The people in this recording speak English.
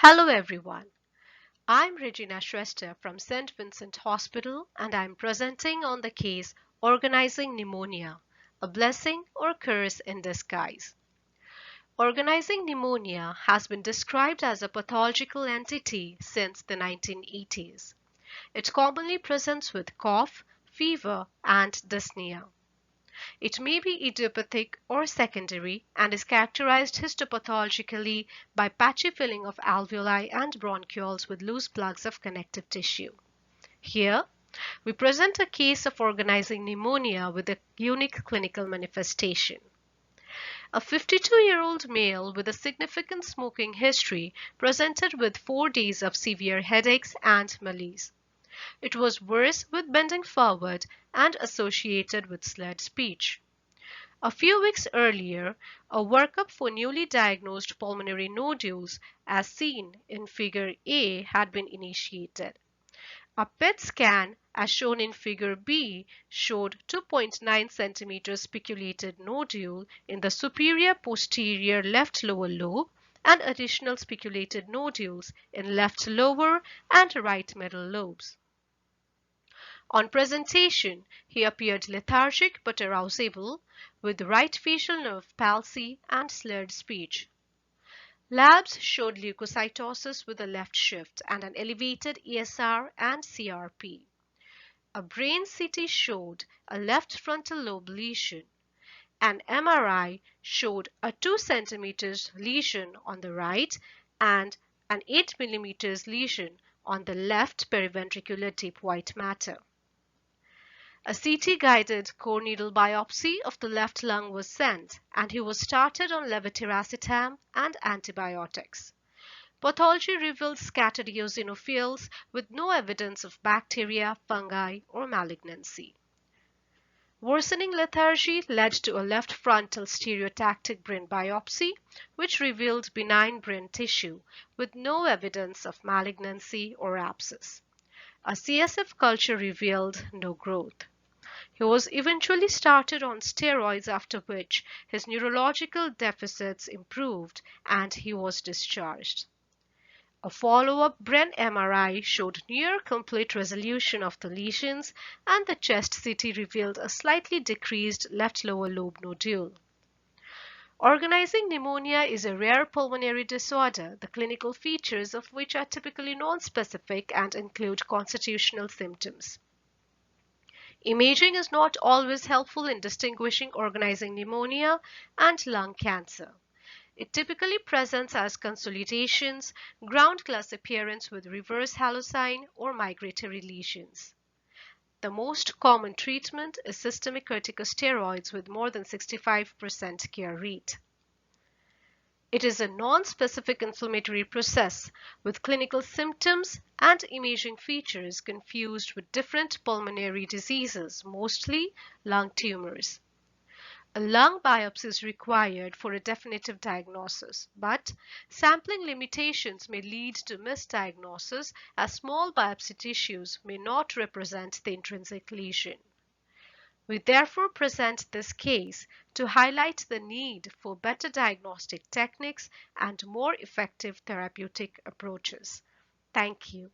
Hello everyone, I'm Regina Shrestha from St. Vincent Hospital and I'm presenting on the case Organizing Pneumonia, a blessing or curse in disguise. Organizing pneumonia has been described as a pathological entity since the 1980s. It commonly presents with cough, fever, and dyspnea. It may be idiopathic or secondary and is characterized histopathologically by patchy filling of alveoli and bronchioles with loose plugs of connective tissue. Here, we present a case of organizing pneumonia with a unique clinical manifestation. A 52-year-old male with a significant smoking history presented with 4 days of severe headaches and malaise. It was worse with bending forward and associated with slurred speech. A few weeks earlier, a workup for newly diagnosed pulmonary nodules, as seen in Figure A, had been initiated. A PET scan, as shown in Figure B, showed 2.9 cm spiculated nodule in the superior posterior left lower lobe and additional spiculated nodules in left lower and right middle lobes. On presentation, he appeared lethargic but arousable, with right facial nerve palsy and slurred speech. Labs showed leukocytosis with a left shift and an elevated ESR and CRP. A brain CT showed a left frontal lobe lesion. An MRI showed a 2 cm lesion on the right and an 8 mm lesion on the left periventricular deep white matter. A CT-guided core needle biopsy of the left lung was sent, and he was started on levetiracetam and antibiotics. Pathology revealed scattered eosinophils with no evidence of bacteria, fungi, or malignancy. Worsening lethargy led to a left frontal stereotactic brain biopsy, which revealed benign brain tissue with no evidence of malignancy or abscess. A CSF culture revealed no growth. He was eventually started on steroids, after which his neurological deficits improved and he was discharged. A follow-up brain MRI showed near complete resolution of the lesions, and the chest CT revealed a slightly decreased left lower lobe nodule. Organizing pneumonia is a rare pulmonary disorder, the clinical features of which are typically nonspecific and include constitutional symptoms. Imaging is not always helpful in distinguishing organizing pneumonia and lung cancer. It typically presents as consolidations, ground glass appearance with reverse halocine, or migratory lesions. The most common treatment is systemic corticosteroids with more than 65% cure rate. It is a non-specific inflammatory process with clinical symptoms and imaging features confused with different pulmonary diseases, mostly lung tumors. A lung biopsy is required for a definitive diagnosis, but sampling limitations may lead to misdiagnosis as small biopsy tissues may not represent the intrinsic lesion. We therefore present this case to highlight the need for better diagnostic techniques and more effective therapeutic approaches. Thank you.